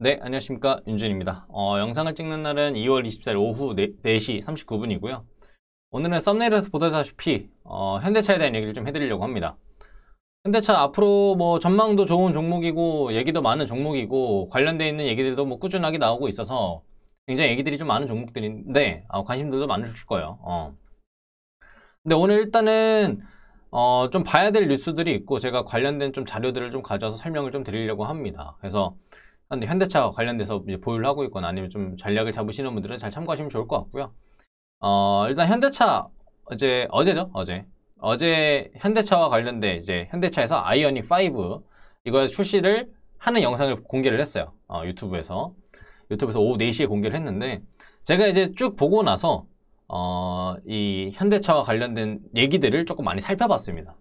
네, 안녕하십니까. 윤준입니다. 영상을 찍는 날은 2월 24일 오후 4시 39분이고요. 오늘은 썸네일에서 보다시피 현대차에 대한 얘기를 좀 해드리려고 합니다. 현대차 앞으로 뭐 전망도 좋은 종목이고 얘기도 많은 종목이고 관련되어 있는 얘기들도 뭐 꾸준하게 나오고 있어서 굉장히 얘기들이 좀 많은 종목들인데 관심들도 많으실 거예요. 근데 오늘 일단은 좀 봐야 될 뉴스들이 있고 제가 관련된 좀 자료들을 좀 가져와서 설명을 좀 드리려고 합니다. 그래서 현대차 관련돼서 이제 보유를 하고 있거나 아니면 좀 전략을 잡으시는 분들은 잘 참고하시면 좋을 것 같고요. 일단 현대차 어제 현대차와 관련된 이제 현대차에서 아이오닉 5 이거 출시를 하는 영상을 공개를 했어요. 유튜브에서 오후 4시에 공개를 했는데 제가 이제 쭉 보고 나서 이 현대차와 관련된 얘기들을 조금 많이 살펴봤습니다.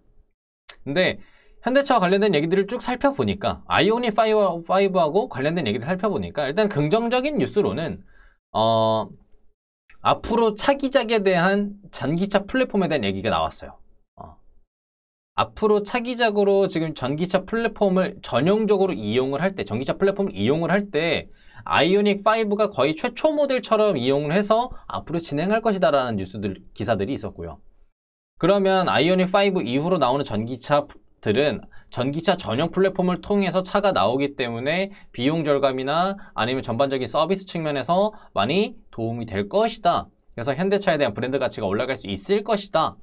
근데 현대차와 관련된 얘기들을 쭉 살펴보니까 아이오닉 5하고 관련된 얘기를 살펴보니까 일단 긍정적인 뉴스로는 앞으로 차기작에 대한 전기차 플랫폼에 대한 얘기가 나왔어요. 앞으로 차기작으로 지금 전기차 플랫폼을 전용적으로 이용을 할 때, 전기차 플랫폼을 이용을 할 때 아이오닉 5가 거의 최초 모델처럼 이용을 해서 앞으로 진행할 것이다라는 기사들이 있었고요. 그러면 아이오닉 5 이후로 나오는 전기차들은 전기차 전용 플랫폼을 통해서 차가 나오기 때문에 비용 절감이나 아니면 전반적인 서비스 측면에서 많이 도움이 될 것이다. 그래서 현대차에 대한 브랜드 가치가 올라갈 수 있을 것이다.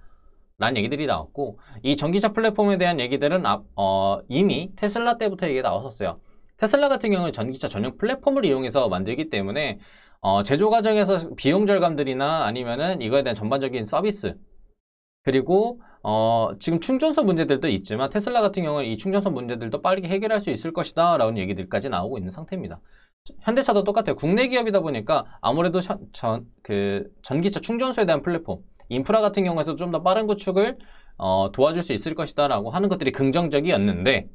라는 얘기들이 나왔고, 이 전기차 플랫폼에 대한 얘기들은 이미 테슬라 때부터 얘기가 나왔었어요. 테슬라 같은 경우는 전기차 전용 플랫폼을 이용해서 만들기 때문에 제조 과정에서 비용 절감들이나 아니면은 이거에 대한 전반적인 서비스, 그리고 지금 충전소 문제들도 있지만 테슬라 같은 경우는 이 충전소 문제들도 빠르게 해결할 수 있을 것이다 라는 얘기들까지 나오고 있는 상태입니다. 현대차도 똑같아요. 국내 기업이다 보니까 아무래도 전기차 충전소에 대한 플랫폼, 인프라 같은 경우에도 좀 더 빠른 구축을 도와줄 수 있을 것이다 라고 하는 것들이 긍정적이었는데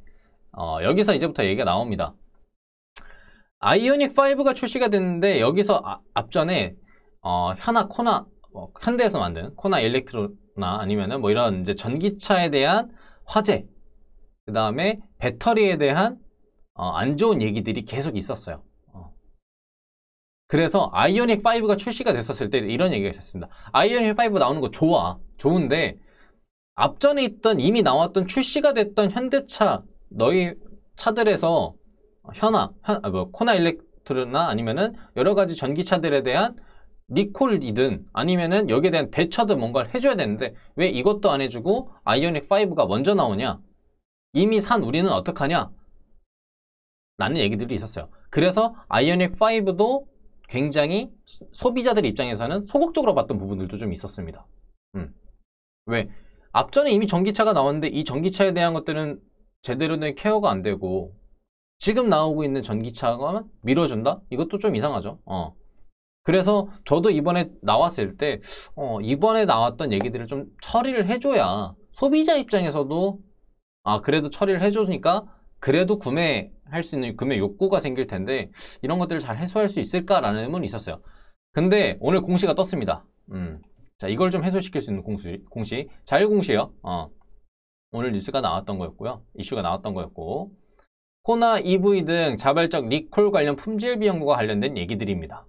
여기서 이제부터 얘기가 나옵니다. 아이오닉 5가 출시가 됐는데 여기서 앞전에 현대에서 만든 코나 일렉트로나 아니면은 뭐 이런 이제 전기차에 대한 화재, 그 다음에 배터리에 대한 안 좋은 얘기들이 계속 있었어요. 그래서 아이오닉 5가 출시가 됐었을 때 이런 얘기가 있었습니다. 아이오닉 5 나오는 거 좋은데 앞전에 있던 이미 나왔던 출시가 됐던 현대차 너희 차들에서 코나 일렉트로나 아니면은 여러 가지 전기차들에 대한 리콜이든 아니면은 여기에 대한 대처든 뭔가를 해줘야 되는데 왜 이것도 안 해주고 아이오닉 5가 먼저 나오냐? 이미 산 우리는 어떡하냐? 라는 얘기들이 있었어요. 그래서 아이오닉 5도 굉장히 소비자들 입장에서는 소극적으로 봤던 부분들도 좀 있었습니다. 왜? 앞전에 이미 전기차가 나왔는데 이 전기차에 대한 것들은 제대로 된 케어가 안 되고 지금 나오고 있는 전기차가 밀어준다? 이것도 좀 이상하죠. 그래서 저도 이번에 나왔을 때 이번에 나왔던 얘기들을 좀 처리를 해줘야 소비자 입장에서도 그래도 처리를 해줬으니까 그래도 구매할 수 있는 구매 욕구가 생길 텐데 이런 것들을 잘 해소할 수 있을까라는 의문이 있었어요. 근데 오늘 공시가 떴습니다. 자, 이걸 좀 해소시킬 수 있는 공시 자율공시예요. 오늘 뉴스가 나왔던 거였고요. 이슈가 나왔던 거였고, 코나 EV 등 자발적 리콜 관련 품질 비용과 관련된 얘기들입니다.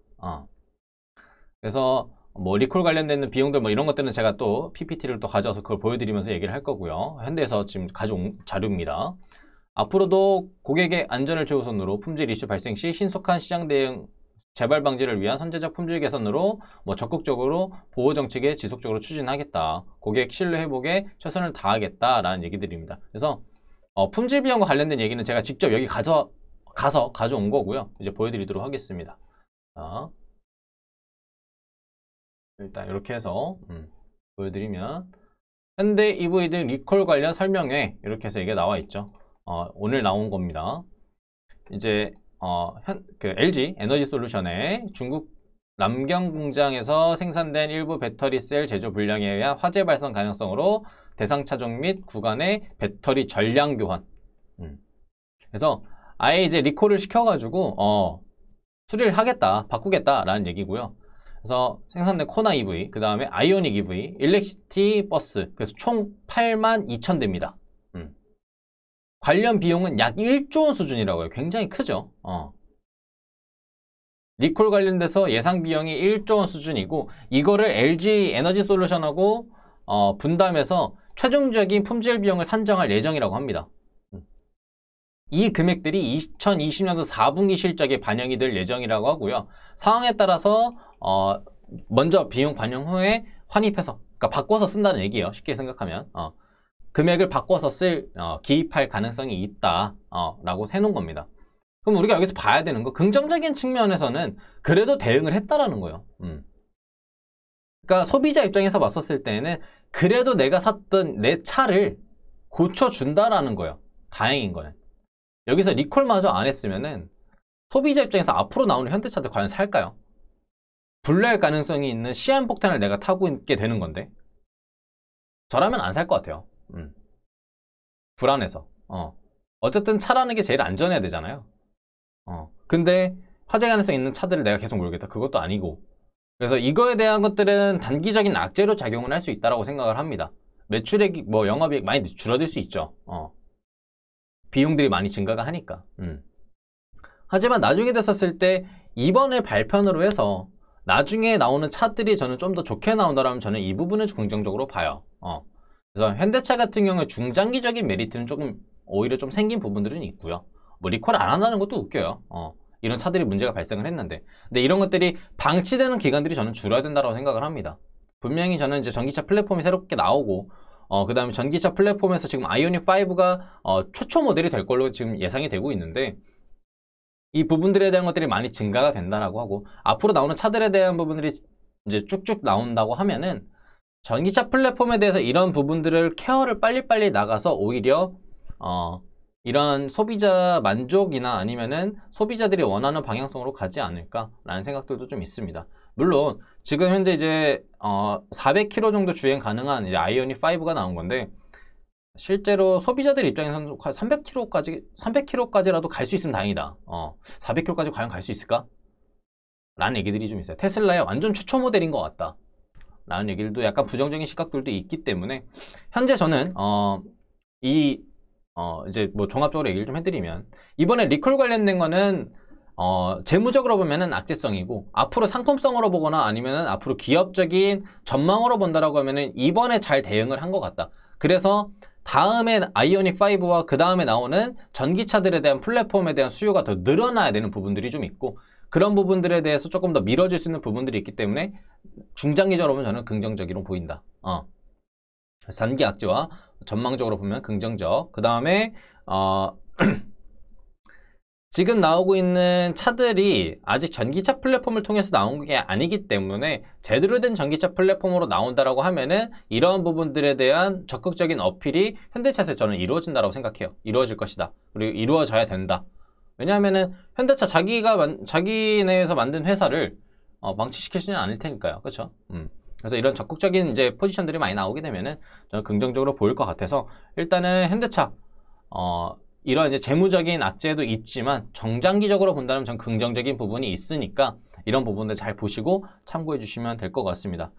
그래서 뭐 리콜 관련된 비용들 뭐 이런 것들은 제가 또 PPT를 또 가져와서 그걸 보여드리면서 얘기를 할 거고요. 현대에서 지금 가져온 자료입니다. 앞으로도 고객의 안전을 최우선으로 품질 이슈 발생 시 신속한 시장 대응 재발 방지를 위한 선제적 품질 개선으로 적극적으로 보호 정책에 지속적으로 추진하겠다. 고객 신뢰 회복에 최선을 다하겠다라는 얘기들입니다. 그래서 품질 비용과 관련된 얘기는 제가 직접 여기 가서 가져온 거고요. 이제 보여드리도록 하겠습니다. 자, 일단 이렇게 해서 보여드리면 현대 EV 등 리콜 관련 설명회 이렇게 해서 이게 나와 있죠. 오늘 나온 겁니다. 이제 LG 에너지 솔루션의 중국 남경 공장에서 생산된 일부 배터리 셀 제조 불량에 의한 화재 발생 가능성으로 대상 차종 및 구간의 배터리 전량 교환. 그래서 아예 이제 리콜을 시켜가지고 수리를 하겠다, 바꾸겠다라는 얘기고요. 그래서 생산된 코나 EV, 그 다음에 아이오닉 EV, 일렉시티 버스, 그래서 총 82,000대입니다. 관련 비용은 약 1조 원 수준이라고 해요. 굉장히 크죠. 리콜 관련돼서 예상 비용이 1조 원 수준이고 이거를 LG 에너지 솔루션하고 분담해서 최종적인 품질 비용을 산정할 예정이라고 합니다. 이 금액들이 2020년도 4분기 실적에 반영이 될 예정이라고 하고요. 상황에 따라서 먼저 비용 반영 후에 환입해서, 그러니까 바꿔서 쓴다는 얘기예요. 쉽게 생각하면 금액을 바꿔서 기입할 가능성이 있다 라고 해놓은 겁니다. 그럼 우리가 여기서 봐야 되는 거, 긍정적인 측면에서는 그래도 대응을 했다라는 거예요. 그러니까 소비자 입장에서 봤었을 때는 그래도 내가 샀던 내 차를 고쳐준다라는 거예요. 다행인 거는. 여기서 리콜마저 안 했으면은 소비자 입장에서 앞으로 나오는 현대차들 과연 살까요? 불날 가능성이 있는 시한폭탄을 내가 타고 있게 되는 건데 저라면 안 살 것 같아요. 불안해서. 어쨌든 차라는 게 제일 안전해야 되잖아요. 근데 화재 가능성 있는 차들을 내가 계속 몰겠다. 그것도 아니고. 그래서 이거에 대한 것들은 단기적인 악재로 작용을 할 수 있다고 생각을 합니다. 매출액이, 영업이익 많이 줄어들 수 있죠. 비용들이 많이 증가가 하니까. 하지만 나중에 됐었을 때 이번을 발편으로 해서 나중에 나오는 차들이 저는 좀 더 좋게 나온다면 저는 이 부분을 긍정적으로 봐요. 그래서 현대차 같은 경우에 중장기적인 메리트는 조금 오히려 좀 생긴 부분들은 있고요. 리콜 안 한다는 것도 웃겨요. 이런 차들이 문제가 발생을 했는데. 근데 이런 것들이 방치되는 기간들이 저는 줄어야 된다고 생각을 합니다. 분명히 저는 이제 전기차 플랫폼이 새롭게 나오고 그 다음에 전기차 플랫폼에서 지금 아이오닉5가 최초 모델이 될 걸로 지금 예상이 되고 있는데 이 부분들에 대한 것들이 많이 증가가 된다라고 하고 앞으로 나오는 차들에 대한 부분들이 이제 쭉쭉 나온다고 하면은 전기차 플랫폼에 대해서 이런 부분들을 케어를 빨리빨리 나가서 오히려 이런 소비자 만족이나 아니면은 소비자들이 원하는 방향성으로 가지 않을까라는 생각들도 좀 있습니다. 물론 지금 현재 이제 400km 정도 주행 가능한 이제 아이오닉5가 나온 건데 실제로 소비자들 입장에서는 300km까지라도 갈 수 있으면 다행이다. 400km까지 과연 갈 수 있을까? 라는 얘기들이 좀 있어요. 테슬라의 완전 최초 모델인 것 같다. 라는 얘기들도 약간 부정적인 시각들도 있기 때문에 현재 저는 이제 종합적으로 얘기를 좀 해드리면 이번에 리콜 관련된 거는 재무적으로 보면은 악재성이고 앞으로 상품성으로 보거나 아니면은 앞으로 기업적인 전망으로 본다라고 하면은 이번에 잘 대응을 한 것 같다. 그래서 다음에 아이오닉5와 그 다음에 나오는 전기차들에 대한 플랫폼에 대한 수요가 더 늘어나야 되는 부분들이 좀 있고 그런 부분들에 대해서 조금 더 밀어줄 수 있는 부분들이 있기 때문에 중장기적으로 보면 저는 긍정적으로 보인다. 단기 악재와 전망적으로 보면 긍정적. 그 다음에 지금 나오고 있는 차들이 아직 전기차 플랫폼을 통해서 나온 게 아니기 때문에 제대로 된 전기차 플랫폼으로 나온다라고 하면은 이러한 부분들에 대한 적극적인 어필이 현대차에서 저는 이루어진다라고 생각해요. 이루어질 것이다. 그리고 이루어져야 된다. 왜냐하면은 현대차 자기네에서 만든 회사를 방치시키지는 않을 테니까요. 그렇죠? 그래서 이런 적극적인 이제 포지션들이 많이 나오게 되면은 저는 긍정적으로 보일 것 같아서 일단은 현대차 이런 이제 재무적인 악재도 있지만 정장기적으로 본다면 전 긍정적인 부분이 있으니까 이런 부분들 잘 보시고 참고해 주시면 될 것 같습니다.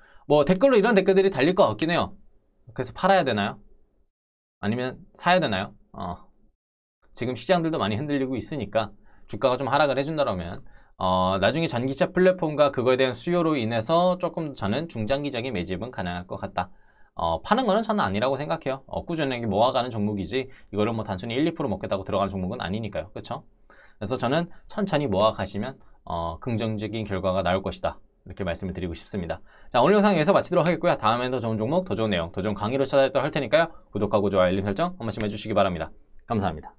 댓글로 이런 댓글들이 달릴 것 같긴 해요. 그래서 팔아야 되나요? 아니면 사야 되나요? 지금 시장들도 많이 흔들리고 있으니까 주가가 좀 하락을 해준다면 나중에 전기차 플랫폼과 그거에 대한 수요로 인해서 조금 저는 중장기적인 매집은 가능할 것 같다. 파는 거는 저는 아니라고 생각해요. 꾸준히 모아가는 종목이지 이거를 단순히 1, 2% 먹겠다고 들어가는 종목은 아니니까요. 그렇죠? 그래서 저는 천천히 모아가시면 긍정적인 결과가 나올 것이다. 이렇게 말씀을 드리고 싶습니다. 자, 오늘 영상 여기서 마치도록 하겠고요. 다음엔 더 좋은 종목, 더 좋은 내용, 더 좋은 강의로 찾아뵙도록 할 테니까요. 구독하고 좋아요, 알림 설정 한 번씩 해주시기 바랍니다. 감사합니다.